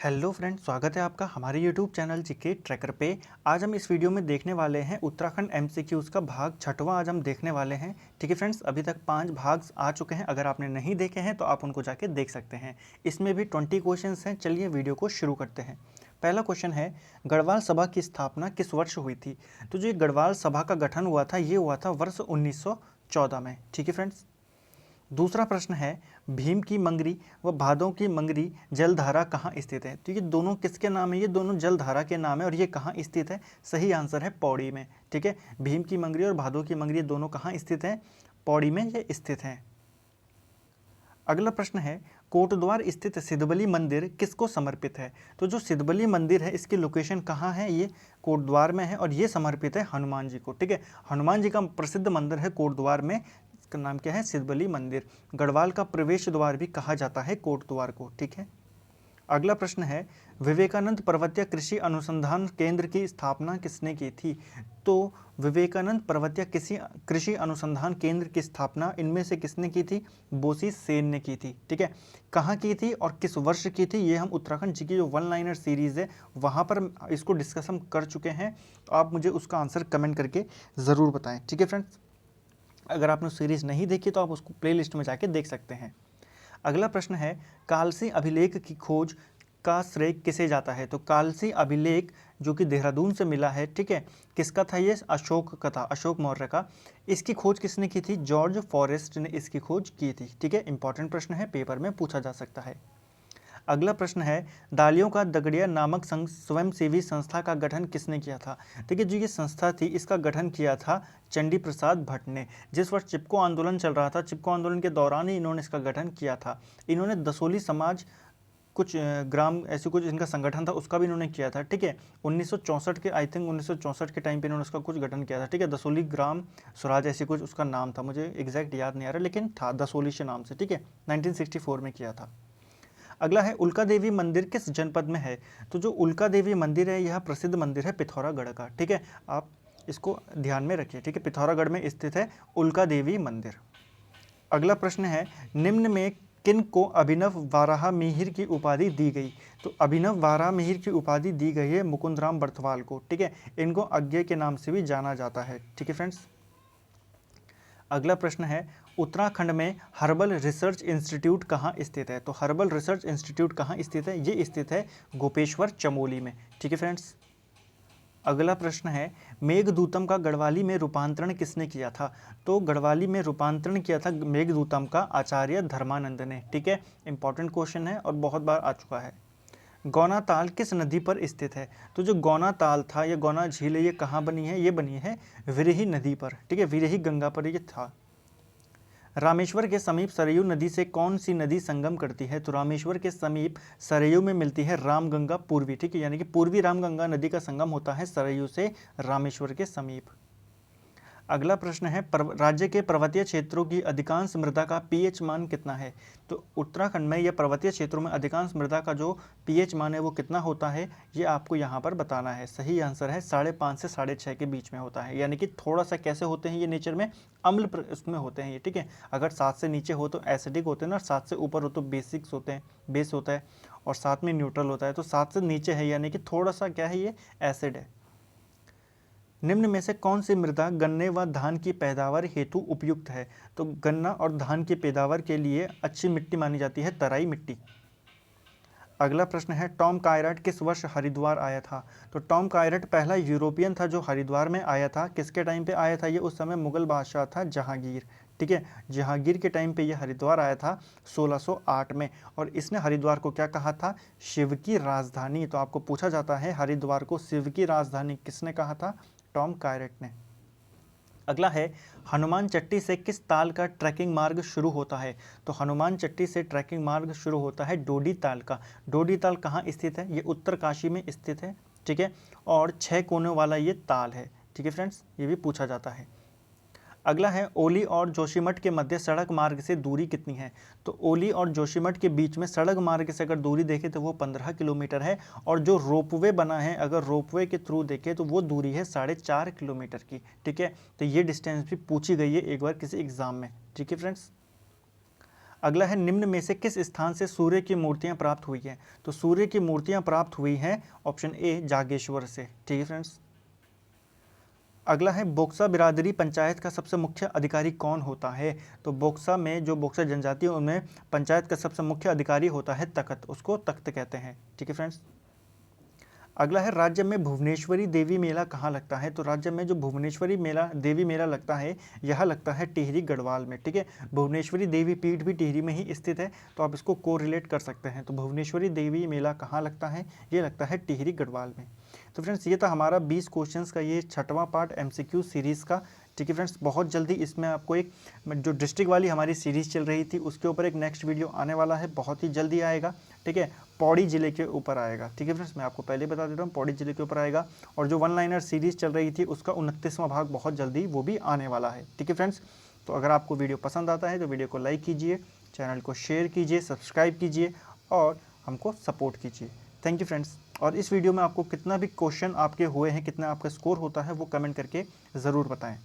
Hello friend, स्वागत है आपका हमारे यूट्यूब चैनल जीके ट्रैकर पे। आज हम इस वीडियो में देखने वाले हैं उत्तराखंड एमसीक्यूज़ का भाग छठवां आज हम देखने वाले हैं। ठीक है फ्रेंड्स, अभी तक 5 भाग आ चुके हैं। अगर आपने नहीं देखे हैं तो आप उनको जाके देख सकते हैं। इसमें भी 20 क्वेश्चंस हैं। चलिए वीडियो को शुरू करते हैं। पहला क्वेश्चन है, गढ़वाल सभा की स्थापना किस वर्ष हुई थी? तो जो ये गढ़वाल सभा का गठन हुआ था ये हुआ था वर्ष 1914 में। ठीक है फ्रेंड्स। दूसरा प्रश्न है, भीम की मंगरी व भादों की मंगरी जलधारा कहाँ स्थित है? तो ये दोनों किसके नाम है? ये दोनों जलधारा के नाम है और ये कहाँ स्थित है? सही आंसर है पौड़ी में। ठीक है, भीम की मंगरी और भादों की मंगरी दोनों कहाँ स्थित हैं? पौड़ी में ये स्थित हैं। अगला प्रश्न है, कोटद्वार स्थित सिद्धबली मंदिर किसको समर्पित है? तो जो सिद्धबली मंदिर है इसकी लोकेशन कहाँ है? ये कोटद्वार में है और ये समर्पित है हनुमान जी को। ठीक है, हनुमान जी का प्रसिद्ध मंदिर है कोटद्वार में। इसका नाम क्या है? सिद्धबली मंदिर। गढ़वाल का प्रवेश द्वार भी कहा जाता है कोटद्वार को। ठीक है। अगला प्रश्न है, विवेकानंद पर्वतीय कृषि अनुसंधान केंद्र की स्थापना किसने की थी? तो विवेकानंद पर्वतीय कृषि अनुसंधान केंद्र की स्थापना इनमें से किसने की थी? बोसी सेन ने की थी। ठीक है, कहाँ की थी और किस वर्ष की थी ये हम उत्तराखंड जी की जो वन लाइनर सीरीज़ है वहाँ पर इसको डिस्कस हम कर चुके हैं। तो आप मुझे उसका आंसर कमेंट करके ज़रूर बताएं। ठीक है फ्रेंड्स, अगर आपने सीरीज़ नहीं देखी तो आप उसको प्लेलिस्ट में जाके देख सकते हैं। अगला प्रश्न है, कालसी अभिलेख की खोज का श्रेय किसे जाता है? तो कालसी अभिलेख जो कि देहरादून से मिला है, ठीक है, किसका था ये? अशोक का था, अशोक मौर्य का। इसकी खोज किसने की थी? जॉर्ज फॉरेस्ट ने इसकी खोज की थी। ठीक है, इंपॉर्टेंट प्रश्न है, पेपर में पूछा जा सकता है। अगला प्रश्न है, दालियों का दगड़िया नामक स्वयंसेवी संस्था का गठन किसने किया था? देखिए, जो ये संस्था थी इसका गठन किया था चंडी प्रसाद भट्ट ने। जिस वर्ष चिपको आंदोलन चल रहा था, चिपको आंदोलन के दौरान ही इन्होंने इसका गठन किया था। इन्होंने दसोली समाज कुछ ग्राम ऐसी कुछ इनका संगठन था उसका भी इन्होंने किया था। ठीक है, 1964 के आई थिंक 1964 के टाइम पे इन्होंने उसका कुछ गठन किया था। ठीक है, दसोली ग्राम स्वराज ऐसी कुछ उसका नाम था, मुझे एग्जैक्ट याद नहीं आ रहा लेकिन था दसोली से नाम से। ठीक है, 1964 में किया था। अगला है, उल्का देवी मंदिर किस जनपद में है? तो जो उल्का देवी मंदिर है यह प्रसिद्ध मंदिर है पिथौरागढ़ का। ठीक है, आप इसको ध्यान में रखिए। ठीक है, पिथौरागढ़ में स्थित है उल्का देवी मंदिर। अगला प्रश्न है, निम्न में किन को अभिनव वाराह मिहिर की उपाधि दी गई? तो अभिनव वाराह मिहिर की उपाधि दी गई है मुकुंदराम बर्थवाल को। ठीक है, इनको अज्ञे के नाम से भी जाना जाता है। ठीक है फ्रेंड्स। अगला प्रश्न है, उत्तराखंड में हर्बल रिसर्च इंस्टीट्यूट कहाँ स्थित है? तो हर्बल रिसर्च इंस्टीट्यूट कहाँ स्थित है? ये स्थित है गोपेश्वर चमोली में। ठीक है फ्रेंड्स। अगला प्रश्न है, मेघदूतम का गढ़वाली में रूपांतरण किसने किया था? तो गढ़वाली में रूपांतरण किया था मेघदूतम का आचार्य धर्मानंद ने। ठीक है, इंपॉर्टेंट क्वेश्चन है और बहुत बार आ चुका है। गौना ताल किस नदी पर स्थित है? तो जो गौना ताल था या गौना झील है ये कहाँ बनी है? ये बनी है विरही नदी पर। ठीक है, विरही गंगा पर ये था। रामेश्वर के समीप सरयू नदी से कौन सी नदी संगम करती है? तो रामेश्वर के समीप सरयू में मिलती है रामगंगा पूर्वी। ठीक है, यानी कि पूर्वी रामगंगा नदी का संगम होता है सरयू से रामेश्वर के समीप। अगला प्रश्न है, राज्य के पर्वतीय क्षेत्रों की अधिकांश मृदा का पीएच मान कितना है? तो उत्तराखंड में या पर्वतीय क्षेत्रों में अधिकांश मृदा का जो पीएच मान है वो कितना होता है ये आपको यहाँ पर बताना है। सही आंसर है 5.5 से 6.5 के बीच में होता है। यानी कि थोड़ा सा कैसे होते हैं ये नेचर में, अम्ल उसमें होते हैं ये। ठीक है, अगर 7 से नीचे हो तो एसिडिक होते हैं ना, और 7 से ऊपर हो तो बेसिक्स होते हैं, बेस होता है, और 7 में न्यूट्रल होता है। तो 7 से नीचे है यानी कि थोड़ा सा क्या है, ये एसिड है। निम्न में से कौन सी मृदा गन्ने व धान की पैदावार हेतु उपयुक्त है? तो गन्ना और धान की पैदावार के लिए अच्छी मिट्टी मानी जाती है तराई मिट्टी। अगला प्रश्न है, टॉम कायरट किस वर्ष हरिद्वार आया था? तो टॉम कायरट पहला यूरोपियन था जो हरिद्वार में आया था। किसके टाइम पे आया था ये? उस समय मुगल बादशाह था जहांगीर। ठीक है, जहांगीर के टाइम पे ये हरिद्वार आया था 1608 में, और इसने हरिद्वार को क्या कहा था? शिव की राजधानी। तो आपको पूछा जाता है हरिद्वार को शिव की राजधानी किसने कहा था? टॉम कायरट ने। अगला है, हनुमान चट्टी से किस ताल का ट्रैकिंग मार्ग शुरू होता है? तो हनुमान चट्टी से ट्रैकिंग मार्ग शुरू होता है डोडी ताल का। डोडी ताल कहाँ स्थित है? ये उत्तरकाशी में स्थित है। ठीक है, और 6 कोनों वाला ये ताल है। ठीक है फ्रेंड्स, ये भी पूछा जाता है। अगला है, ओली और जोशीमठ के मध्य सड़क मार्ग से दूरी कितनी है? तो ओली और जोशीमठ के बीच में सड़क मार्ग से अगर दूरी देखें तो वो 15 किलोमीटर है, और जो रोपवे बना है अगर रोपवे के थ्रू देखें तो वो दूरी है 4.5 किलोमीटर की। ठीक है, तो ये डिस्टेंस भी पूछी गई है एक बार किसी एग्जाम में। ठीक है फ्रेंड्स। अगला है निम्न में से किस स्थान से सूर्य की मूर्तियां प्राप्त हुई हैं? तो सूर्य की मूर्तियां प्राप्त हुई हैं ऑप्शन ए जागेश्वर से। ठीक है फ्रेंड्स। अगला है बोक्सा बिरादरी पंचायत का सबसे मुख्य अधिकारी कौन होता है? तो बोक्सा में जो बोक्सा जनजाति है उनमें पंचायत का सबसे मुख्य अधिकारी होता है तख्त, उसको तख्त कहते हैं। ठीक है फ्रेंड्स। अगला है राज्य में भुवनेश्वरी देवी मेला कहाँ लगता है? तो राज्य में जो भुवनेश्वरी मेला देवी मेला लगता है यह लगता है टिहरी गढ़वाल में। ठीक है, भुवनेश्वरी देवी पीठ भी टिहरी में ही स्थित है, तो आप इसको कोरिलेट कर सकते हैं। तो भुवनेश्वरी देवी मेला कहाँ लगता है? ये लगता है टिहरी गढ़वाल में। तो फ्रेंड्स ये था हमारा 20 क्वेश्चंस का ये 6वां पार्ट एमसीक्यू सीरीज़ का। ठीक है फ्रेंड्स, बहुत जल्दी इसमें आपको एक जो डिस्ट्रिक्ट वाली हमारी सीरीज़ चल रही थी उसके ऊपर एक नेक्स्ट वीडियो आने वाला है, बहुत ही जल्दी आएगा। ठीक है, पौड़ी जिले के ऊपर आएगा। ठीक है फ्रेंड्स, मैं आपको पहले बता देता हूँ पौड़ी जिले के ऊपर आएगा। और जो 1 लाइनर सीरीज़ चल रही थी उसका 29वां भाग बहुत जल्दी वो भी आने वाला है। ठीक है फ्रेंड्स, तो अगर आपको वीडियो पसंद आता है तो वीडियो को लाइक कीजिए, चैनल को शेयर कीजिए, सब्सक्राइब कीजिए और हमको सपोर्ट कीजिए। Thank you friends. और इस वीडियो में आपको कितना भी क्वेश्चन आपके हुए हैं, कितना आपका स्कोर होता है वो कमेंट करके ज़रूर बताएं।